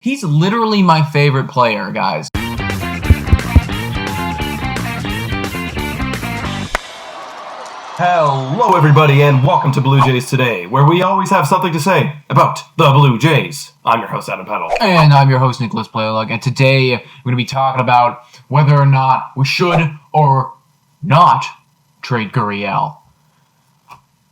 He's literally my favorite player, guys. Hello, everybody, and welcome to Blue Jays Today, where we always have something to say about the Blue Jays. I'm your host, Adam Peddle. And I'm your host, Nicholas Playalug, and today we're going to be talking about whether or not we should or not trade Gurriel.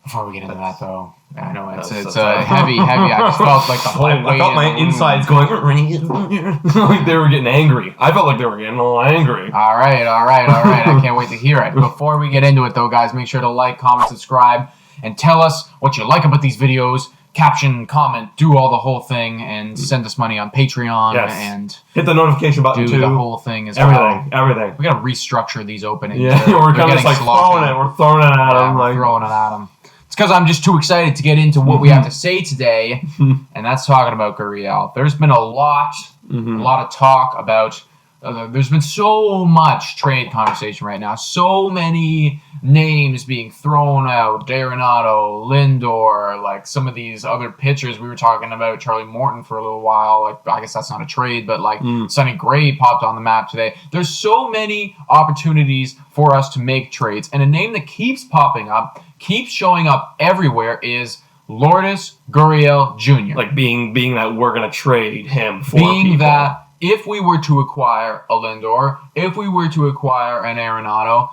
Before we get into that, though, I know it's heavy. I just felt like the whole weight. I felt my insides going, like they were getting angry. I felt like they were getting a little angry. All right. I can't wait to hear it. Before we get into it, though, guys, make sure to like, comment, subscribe, and tell us what you like about these videos. Caption, comment, do all the whole thing, and send us money on Patreon. Yes. And hit the notification button, do too. the whole thing as Everything. We got to restructure these openings. Yeah, we're kind of just like throwing it. We're throwing it at them. We're throwing it at them. It's because I'm just too excited to get into what we have to say today, and that's talking about Gurriel. There's been a lot of talk about. There's been so much trade conversation right now. So many names being thrown out. Arenado, Lindor, like some of these other pitchers. We were talking about Charlie Morton for a little while. Like, I guess that's not a trade, but like Sonny Gray popped on the map today. There's so many opportunities for us to make trades. And a name that keeps popping up, keeps showing up everywhere is Lourdes Gurriel Jr. Like being that we're going to trade him for being that if we were to acquire a Lindor, if we were to acquire an Arenado,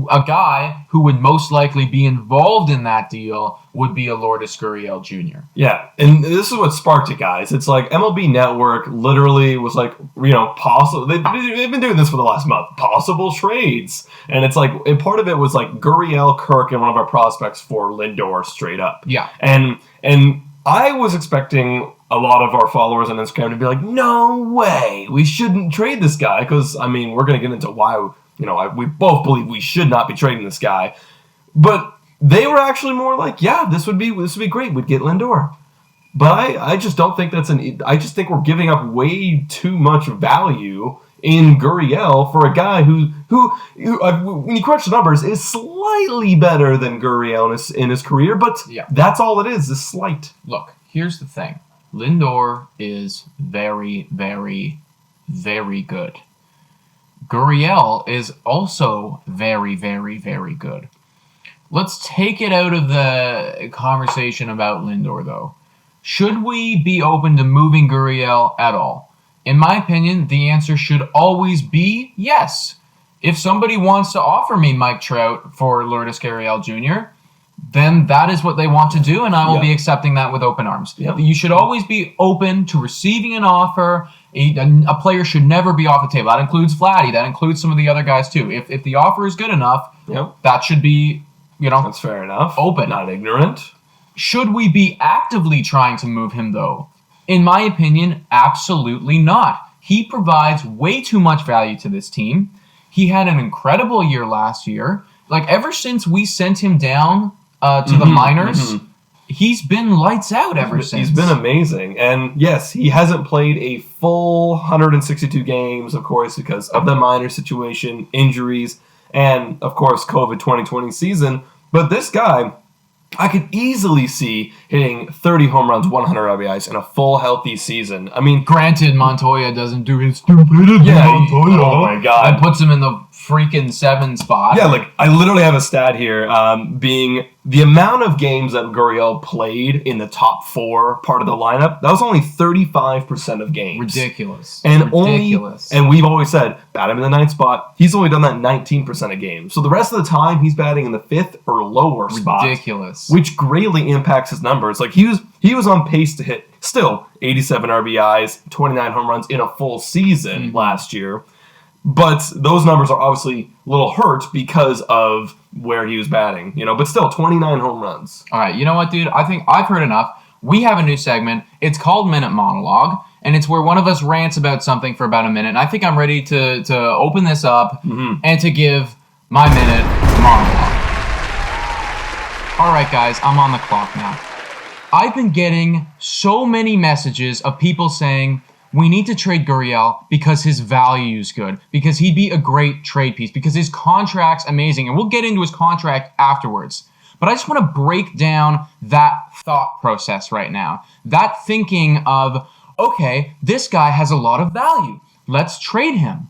a guy who would most likely be involved in that deal would be a Lourdes Gurriel Jr. Yeah, and this is what sparked it, guys. It's like MLB Network literally was like, possible. They've been doing this for the last month. Possible trades. And it's like, and part of it was like Gurriel, Kirk, and one of our prospects for Lindor straight up. Yeah. And I was expecting a lot of our followers on Instagram to be like, no way, we shouldn't trade this guy. Because, I mean, we're going to get into why, we both believe we should not be trading this guy. But they were actually more like, yeah, this would be great. We'd get Lindor. But I just don't think I just think we're giving up way too much value in Gurriel for a guy who when you crunch the numbers, is slightly better than Gurriel in his career. But that's all it is slight. Look, here's the thing. Lindor is very, very, very good. Gurriel is also very, very, very good. Let's take it out of the conversation about Lindor, though. Should we be open to moving Gurriel at all? In my opinion, the answer should always be yes. If somebody wants to offer me Mike Trout for Lourdes Gurriel Jr., then that is what they want to do, and I will be accepting that with open arms. Yep. You should always be open to receiving an offer. A player should never be off the table. That includes Vladdy. That includes some of the other guys, too. If the offer is good enough, that should be, That's fair enough. Open. Not ignorant. Should we be actively trying to move him, though? In my opinion, absolutely not. He provides way too much value to this team. He had an incredible year last year. Like, ever since we sent him down to the minors, he's been lights out ever since. He's been amazing. And yes, he hasn't played a full 162 games, of course, because of the minor situation, injuries, and, of course, COVID 2020 season. But this guy, I could easily see hitting 30 home runs, 100 RBIs in a full, healthy season. I mean, granted, Montoya doesn't do his stupidity. Montoya. Oh, my God. That puts him in the freaking 7 spot. Yeah, like, I literally have a stat here, being the amount of games that Gurriel played in the top 4 part of the lineup, that was only 35% of games. Ridiculous. And we've always said, bat him in the 9th spot. He's only done that 19% of games. So the rest of the time, he's batting in the 5th or lower spot. Ridiculous. Which greatly impacts his numbers. Like, he was on pace to hit, still, 87 RBIs, 29 home runs in a full season last year. But those numbers are obviously a little hurt because of where he was batting, but still 29 home runs. All right, you know what, dude? I think I've heard enough. We have a new segment. It's called Minute Monologue, and it's where one of us rants about something for about a minute. And I think I'm ready to open this up and to give my minute monologue. All right, guys, I'm on the clock now. I've been getting so many messages of people saying, we need to trade Gurriel because his value is good, because he'd be a great trade piece, because his contract's amazing. And we'll get into his contract afterwards. But I just want to break down that thought process right now. That thinking of, okay, this guy has a lot of value. Let's trade him.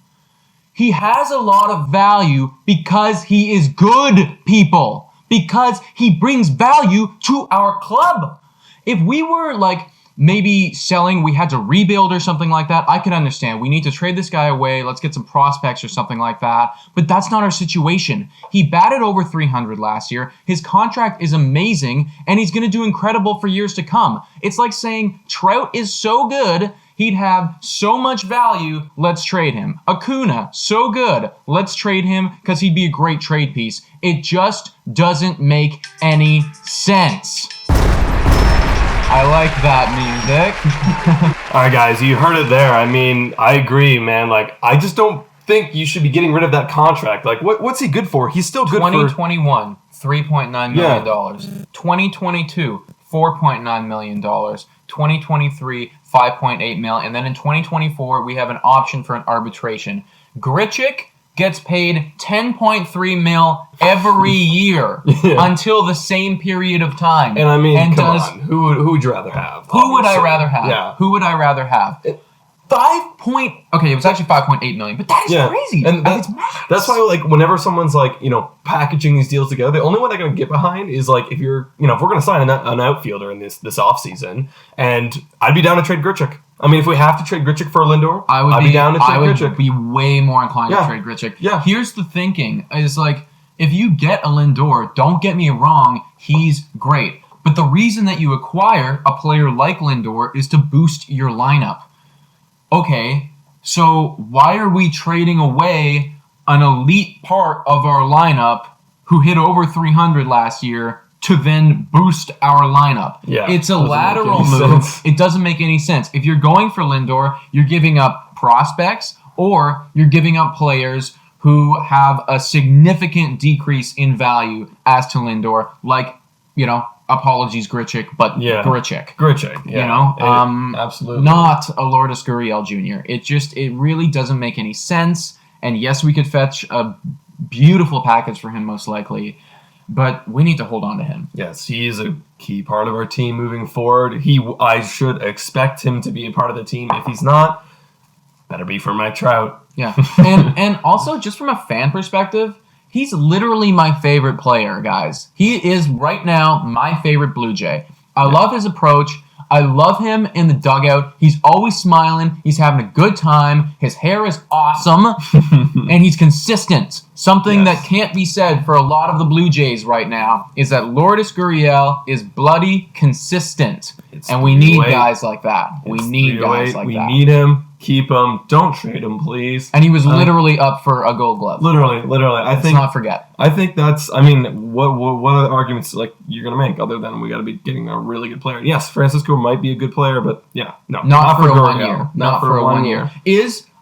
He has a lot of value because he is good, people. Because he brings value to our club. If we were like maybe selling, we had to rebuild or something like that, I could understand. We need to trade this guy away. Let's get some prospects or something like that. But that's not our situation. He batted over 300 last year. His contract is amazing, and he's going to do incredible for years to come. It's like saying Trout is so good, he'd have so much value, let's trade him. Acuna, so good, let's trade him because he'd be a great trade piece. It just doesn't make any sense. I like that music. All right, guys, you heard it there. I mean, I agree, man. Like, I just don't think you should be getting rid of that contract. Like, what's he good for? He's still good 2021, $3.9 million. 2022, $4.9 million. 2023, $5.8 million. And then in 2024, we have an option for an arbitration. Grichuk gets paid $10.3 million every year until the same period of time. And I mean, come on, who would you rather have? Who would I rather have? Yeah. Who would I rather have? Okay, it was actually $5.8 million, but that is crazy. And that's why, like, whenever someone's like, packaging these deals together, the only one they're going to get behind is like if you're, if we're going to sign an outfielder in this offseason, and I'd be down to trade Grichuk. I mean, if we have to trade Grichuk for Lindor, I'd be down to trade Grichuk. I would be way more inclined to trade Grichuk. Yeah. Here's the thinking: is like if you get a Lindor, don't get me wrong, he's great. But the reason that you acquire a player like Lindor is to boost your lineup. Okay, so why are we trading away an elite part of our lineup who hit over 300 last year to then boost our lineup? Yeah, it's a lateral move. It doesn't make any sense. If you're going for Lindor, you're giving up prospects or you're giving up players who have a significant decrease in value as to Lindor, like, apologies, Grichuk, but Grichuk, absolutely not a Lourdes Gurriel Jr. It really doesn't make any sense. And yes, we could fetch a beautiful package for him, most likely, but we need to hold on to him. Yes, he is a key part of our team moving forward. I should expect him to be a part of the team. If he's not, better be for Mike Trout. Yeah, and also just from a fan perspective, he's literally my favorite player, guys. He is right now my favorite Blue Jay. I love his approach. I love him in the dugout. He's always smiling. He's having a good time. His hair is awesome. And he's consistent. Something that can't be said for a lot of the Blue Jays right now is that Lourdes Gurriel is bloody consistent. And we need guys like that. We need guys like that. We need him. Keep him. Don't trade him, please. And he was literally up for a Gold Glove. Literally. Let's not forget. I think that's. I mean, what other arguments like you're gonna make other than we got to be getting a really good player? Yes, Francisco might be a good player, but not for a 1 year. Not for a 1 year.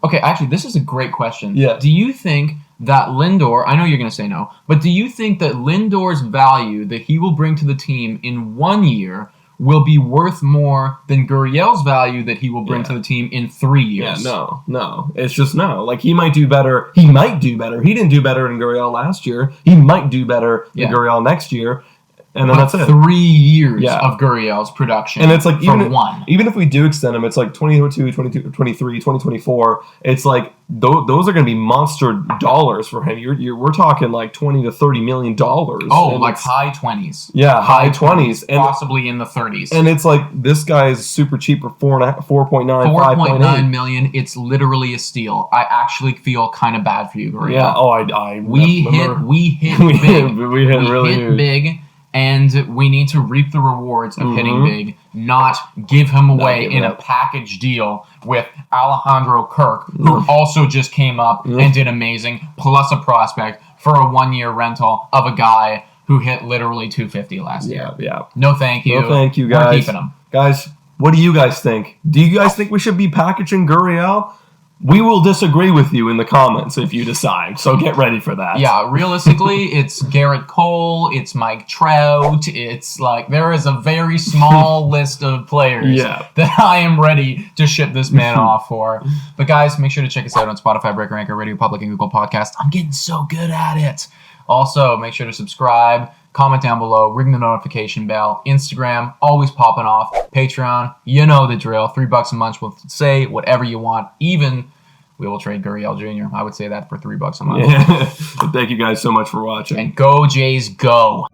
Actually, this is a great question. Yeah. Do you think that Lindor? I know you're gonna say no, but do you think that Lindor's value that he will bring to the team in 1 year will be worth more than Gurriel's value that he will bring to the team in 3 years? Yeah, no. It's just no. Like, he might do better. He didn't do better than Gurriel last year. He might do better than Gurriel next year. And then that's it. 3 years of Gurriel's production. And it's like, even if we do extend him, it's like 2022, 2023, 2024. It's like, those are going to be monster dollars for him. We're talking like $20 to $30 million. Oh, like high 20s. Yeah, high 20s. And possibly in the 30s. And it's like, this guy is super cheap for 4.9, 4.9 million. It's literally a steal. I actually feel kind of bad for you, Gurriel. Yeah, we hit big. We hit really big. And we need to reap the rewards of hitting big, not give him away in a package deal with Alejandro Kirk, who also just came up and did amazing, plus a prospect for a 1 year rental of a guy who hit literally 250 last year. Yeah. No thank you. No thank you, guys. We're keeping him. Guys, what do you guys think? Do you guys think we should be packaging Gurriel? We will disagree with you in the comments if you decide, so get ready for that. Yeah, realistically, it's Garrett Cole, it's Mike Trout, it's like, there is a very small list of players that I am ready to ship this man off for. But guys, make sure to check us out on Spotify, Breaker, Anchor, Radio Public, and Google Podcasts. I'm getting so good at it. Also, make sure to subscribe Comment down below, ring the notification bell. Instagram, always popping off. Patreon, you know the drill. $3 a month will say whatever you want. Even we will trade Gurriel Jr. I would say that for $3 a month. Yeah. Thank you guys so much for watching. And go Jays, go!